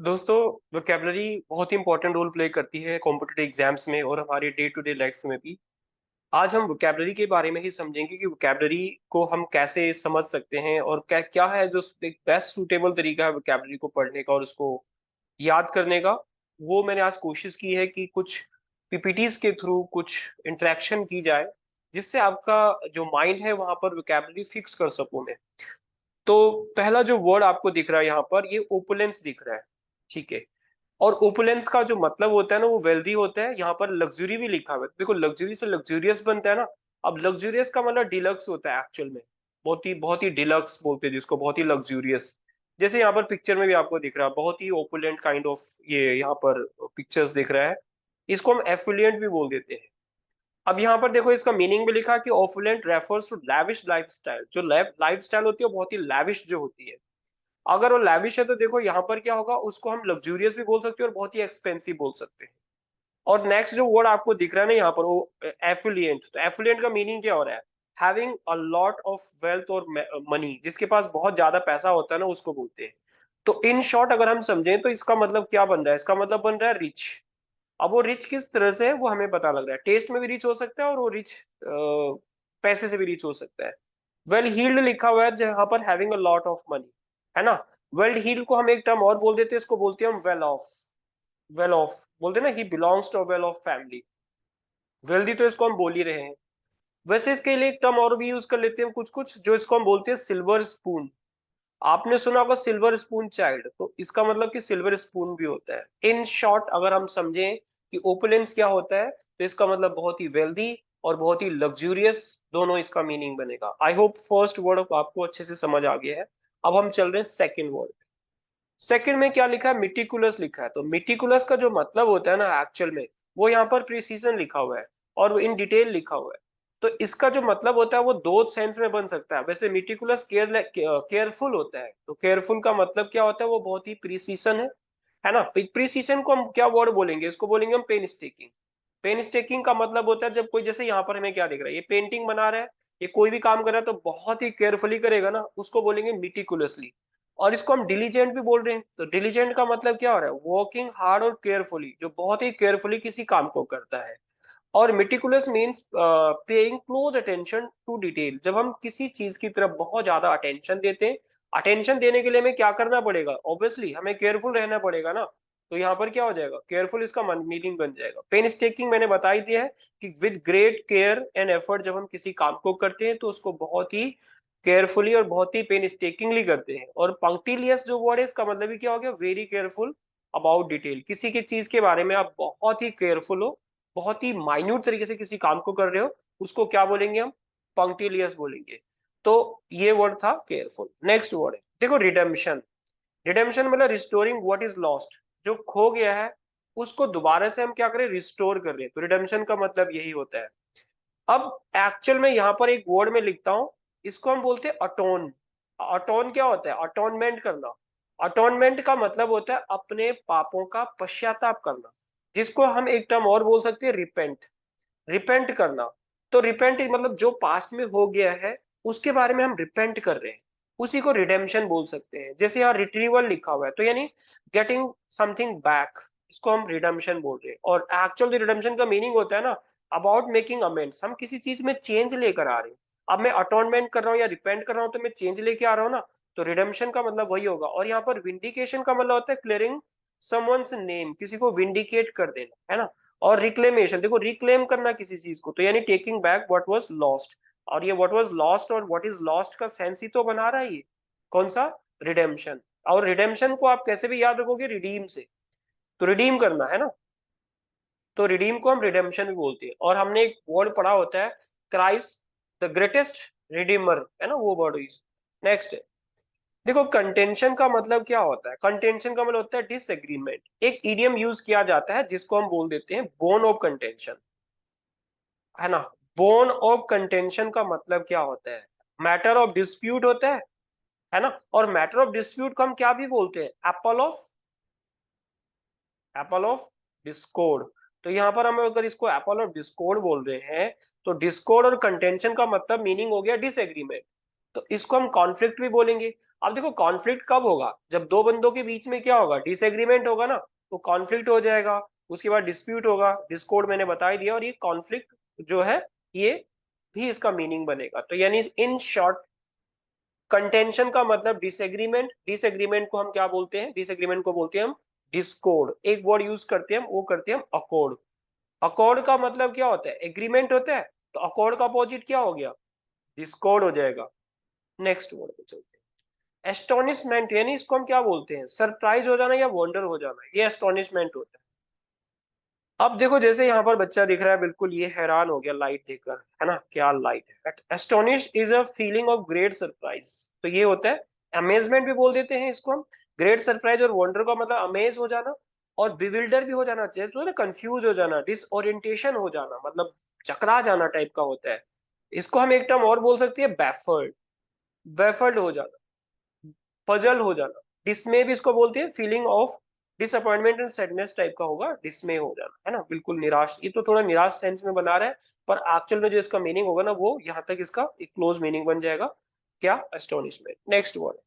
दोस्तों, वोकेबलरी बहुत ही important role play करती है कॉम्पिटिटिव एग्जाम्स में और हमारे डे टू डे लाइफ में भी। आज हम वोकेबलरी के बारे में ही समझेंगे कि वोकेबलरी को हम कैसे समझ सकते हैं और क्या क्या है जो एक बेस्ट सूटेबल तरीका है वोकेबलरी को पढ़ने का और उसको याद करने का। वो मैंने आज कोशिश की है कि कुछ पीपीटीज के थ्रू कुछ इंटरेक्शन की जाए, जिससे आपका जो माइंड है वहां पर वोकेबलरी फिक्स कर सकूं मैं। तो पहला जो वर्ड आपको दिख रहा है यहाँ पर, ये ओपुलेंस दिख रहा है। ठीक है। और ओपुलेंस का जो मतलब होता है ना, वो वेल्दी होता है। यहाँ पर लग्जरी भी लिखा हुआ है। देखो, लग्जरी से लग्जूरियस बनता है ना। अब लग्जूरियस का मतलब डिलक्स होता है एक्चुअल में। बहुत ही डिलक्स बोलते हैं जिसको, बहुत ही लग्जूरियस। जैसे यहाँ पर पिक्चर में भी आपको दिख रहा है, बहुत ही ओपुलेंट काइंड ऑफ ये यहाँ पर पिक्चर्स दिख रहा है। इसको हम एफुलेंट भी बोल देते हैं। अब यहाँ पर देखो, इसका मीनिंग भी लिखा है कि ऑफुलेंट रेफर्स टू लैविश लाइफस्टाइल। जो लाइफस्टाइल होती है वो बहुत ही लैविश जो होती है। अगर वो लैविश है तो देखो यहाँ पर क्या होगा, उसको हम लग्जूरियस भी बोल सकते हैं और बहुत ही एक्सपेंसिव बोल सकते हैं। और नेक्स्ट जो वर्ड आपको दिख रहा है ना यहाँ पर, वो एफिलियंट। तो एफिलियंट का मीनिंग क्या हो रहा है? Having a lot of wealth और मनी, जिसके पास बहुत ज्यादा पैसा होता है ना, उसको बोलते हैं। तो इन शॉर्ट अगर हम समझें तो इसका मतलब क्या बन रहा है? इसका मतलब बन रहा है रिच। अब वो रिच किस तरह से है वो हमें पता लग रहा है। टेस्ट में भी रिच हो सकता है और वो रिच पैसे से भी रिच हो सकता है। वेल हील्ड लिखा हुआ है जहां पर having a lot of money, है ना। वेल हील्ड को हम एक टर्म और बोल देते हैं, इसको बोलते हैं हम वेल ऑफ। वेल ऑफ बोलते हैं ना, he belongs to well off family. Wealthy तो इसको हम बोल ही रहे हैं। वैसे इसके लिए एक टर्म और भी यूज कर लेते हैं कुछ कुछ, जो इसको हम बोलते हैं सिल्वर स्पून। आपने सुना होगा सिल्वर स्पून चाइल्ड, तो इसका मतलब कि सिल्वर स्पून भी होता है। इन शॉर्ट अगर हम समझें कि ओपुलेंस क्या होता है, तो इसका मतलब बहुत ही वेल्दी और बहुत ही लग्जूरियस, दोनों इसका मीनिंग बनेगा। आई होप फर्स्ट वर्ड आपको अच्छे से समझ आ गया है। अब हम चल रहे हैं सेकेंड वर्ड। सेकंड में क्या लिखा है? मिटिकुलस लिखा है। तो मिटिकुलस का जो मतलब होता है ना एक्चुअल में, वो यहाँ पर प्रिसीजन लिखा हुआ है और वो इन डिटेल लिखा हुआ है। तो इसका जो मतलब होता है वो दो सेंस में बन सकता है। वैसे मिटिकुलस केयरफुल होता है। तो केयरफुल का मतलब क्या होता है? वो बहुत ही प्रिसीजन है ना। प्रिसीजन को हम क्या वर्ड बोलेंगे? इसको बोलेंगे हम पेन स्टेकिंग। पेन स्टेकिंग का मतलब होता है जब कोई, जैसे यहाँ पर हमें क्या दिख रहा है, ये पेंटिंग बना रहा है, ये कोई भी काम कर रहा है तो बहुत ही केयरफुली करेगा ना, उसको बोलेंगे मिटिकुलसली। और इसको हम डिलीजेंट भी बोल रहे हैं। तो डिलीजेंट का मतलब क्या हो रहा है? वर्किंग हार्ड और केयरफुली, जो बहुत ही केयरफुली किसी काम को करता है। और meticulous means paying close attention to detail. जब हम किसी चीज की तरफ बहुत ज्यादा अटेंशन देते हैं, अटेंशन देने के लिए हमें क्या करना पड़ेगा? ऑब्वियसली हमें केयरफुल रहना पड़ेगा ना। तो यहाँ पर क्या हो जाएगा? केयरफुल इसका मीनिंग बन जाएगा। पेन टेकिंग मैंने बता ही दिया है कि with great care and effort जब हम किसी काम को करते हैं तो उसको बहुत ही केयरफुली और बहुत ही पेन टेकिंगली करते हैं। और पंक्टिलियस जो वर्ड है, इसका मतलब ही क्या हो गया? Very careful about detail. किसी की चीज के बारे में आप बहुत ही केयरफुल हो, बहुत ही माइन्यूट तरीके से किसी काम को कर रहे हो, उसको क्या बोलेंगे हम? पंक्टिलियस बोलेंगे। तो ये वर्ड था केयरफुल। नेक्स्ट वर्ड है, देखो, रिडेम्पशन। रिडेम्पशन मतलब रिस्टोरिंग व्हाट इज लॉस्ट। जो खो गया है उसको दोबारा से हम क्या करें? रिस्टोर कर रहे हैं। तो रिडेम्पशन का मतलब यही होता है। अब एक्चुअल में यहाँ पर एक वर्ड में लिखता हूं, इसको हम बोलते हैं अटोन। अटोन क्या होता है? अटोनमेंट करना। अटोनमेंट का मतलब होता है अपने पापों का पश्चाताप करना, जिसको हम एक टर्म और बोल सकते हैं, रिपेंट। रिपेंट करना। तो रिपेंट मतलब जो पास्ट में हो गया है उसके बारे में हम रिपेंट कर रहे हैं, उसी को रिडेम्पशन बोल सकते हैं। जैसे यहाँ रिट्रीवल लिखा हुआ है, तो यानी गेटिंग समथिंग बैक, इसको हम रिडेम्पशन बोल रहे हैं। और एक्चुअल रिडेम्पशन का मीनिंग होता है ना, अबाउट मेकिंग अमेंड्स। हम किसी चीज में चेंज लेकर आ रहे हैं। अब मैं अटोनमेंट कर रहा हूँ या रिपेंट कर रहा हूँ तो मैं चेंज लेके आ रहा हूँ ना। तो रिडेम्पशन का मतलब वही होगा। और यहाँ पर विंडिकेशन का मतलब होता है क्लियरिंग समवंस नेम, किसी को विंडिकेट कर देना, है ना। और रिक्लेमेशन, देखो, रिक्लेम करना किसी चीज को, तो यानी taking back what was lost. और ये व्हाट वाज लॉस्ट और व्हाट इज लॉस्ट का सेंस ही तो बना रहा है ये। कौन सा? रिडेम्पशन। और रिडेम्पशन को आप कैसे भी याद रखोगे? रिडीम से। तो रिडीम करना, है ना। तो रिडीम को हम रिडेम्पशन भी बोलते हैं। और हमने एक वर्ड पढ़ा होता है, क्राइस्ट द ग्रेटेस्ट रिडीमर, है ना, वो वर्ड इज। नेक्स्ट, देखो, कंटेंशन का मतलब क्या होता है? कंटेंशन का मतलब होता है डिसएग्रीमेंट। एक इडियम यूज किया जाता है जिसको हम बोल देते हैं बोन ऑफ कंटेंशन, है ना। बोन ऑफ कंटेंशन का मतलब क्या होता है? मैटर ऑफ डिस्प्यूट होता है ना। और मैटर ऑफ डिस्प्यूट को हम क्या भी बोलते हैं? Apple of Discord. तो यहाँ पर हम अगर इसको एप्पल ऑफ डिस्कॉर्ड बोल रहे हैं, तो डिस्कॉर्ड और कंटेंशन का मतलब मीनिंग हो गया डिसएग्रीमेंट। तो इसको हम कॉन्फ्लिक्ट भी बोलेंगे। अब देखो कॉन्फ्लिक्ट कब होगा, जब दो बंदों के बीच में क्या होगा, डिसएग्रीमेंट होगा ना, तो कॉन्फ्लिक्ट हो जाएगा। उसके बाद डिस्प्यूट होगा, डिस्कॉर्ड मैंने बता ही दिया, और ये कॉन्फ्लिक्ट जो है ये भी इसका मीनिंग बनेगा। तो यानी इन शॉर्ट कंटेंशन का मतलब डिसएग्रीमेंट, डिसएग्रीमेंट को हम क्या बोलते हैं, डिसएग्रीमेंट को बोलते हैं हम डिस्कॉर्ड। एक वर्ड यूज करते हैं हम, वो करते हैं हम अकॉर्ड। अकॉर्ड का मतलब क्या होता है, एग्रीमेंट होता है, तो अकॉर्ड का अपोजिट क्या हो गया, डिस्कॉर्ड हो जाएगा। नेक्स्ट वर्ड पे चलते हैं, एस्टोनिशमेंट, यानी इसको हम क्या बोलते हैं, सरप्राइज हो जाना या वंडर हो जाना, ये एस्टोनिशमेंट होता है। अब देखो जैसे यहाँ पर बच्चा दिख रहा है, बिल्कुल ये हैरान हो गया लाइट देखकर, है ना, क्या लाइट है। Astonish is a feeling of great surprise, तो ये होता है। अमेजमेंट भी बोल देते हैं इसको हम। ग्रेट सरप्राइज और वंडर का मतलब अमेज हो जाना, और बिविल्डर भी हो जाना, जैसे ना कंफ्यूज हो जाना, डिसओरिएंटेशन हो जाना, मतलब चकरा जाना टाइप का होता है। इसको हम एक टर्म और बोल सकते हैं, बैफर्ड, बैफर्ड हो जाना, पजल हो जाना। डिसमे भी इसको बोलते हैं, feeling of disappointment and sadness type का होगा, डिसमे हो जाना, है ना, बिल्कुल निराश। ये तो थोड़ा निराश सेंस में बना रहा है, पर एक्चुअल में जो इसका मीनिंग होगा ना, वो यहाँ तक इसका एक क्लोज मीनिंग बन जाएगा, क्या, एस्टोनिशमेंट। नेक्स्ट वर्ड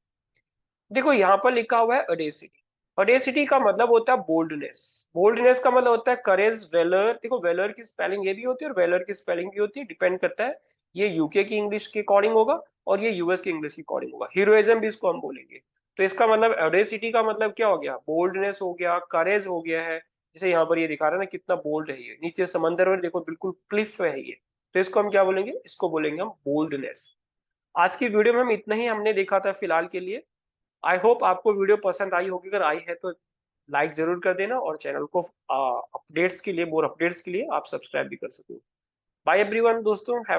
देखो यहाँ पर लिखा हुआ है अडेसिटी। अडेसिटी का मतलब होता है बोल्डनेस। बोल्डनेस का मतलब होता है करेज, वेलर। देखो वेलर की स्पेलिंग ये भी होती है और वेलर की स्पेलिंग भी होती है, डिपेंड करता है, ये यूके की इंग्लिश के अकॉर्डिंग होगा और ये यूएस की इंग्लिश के अकॉर्डिंग होगा। हीरोइज्म भी इसको हम बोलेंगे। तो इसका मतलब ऑडेसिटी का मतलब क्या हो गया, बोल्डनेस हो गया, करेज हो गया है। जैसे यहाँ पर ये दिखा रहा है ना, कितना बोल्ड है ये, नीचे समंदर में देखो बिल्कुल क्लिफ है ये। तो इसको हम क्या बोलेंगे, इसको बोलेंगे हम बोल्डनेस। आज की वीडियो में हम इतना ही हमने देखा था फिलहाल के लिए। आई होप आपको वीडियो पसंद आई होगी, अगर आई है तो लाइक जरूर कर देना, और चैनल को अपडेट्स के लिए, मोर अपडेट्स के लिए आप सब्सक्राइब भी कर सकते हो। बाय एवरीवन दोस्तों, हैव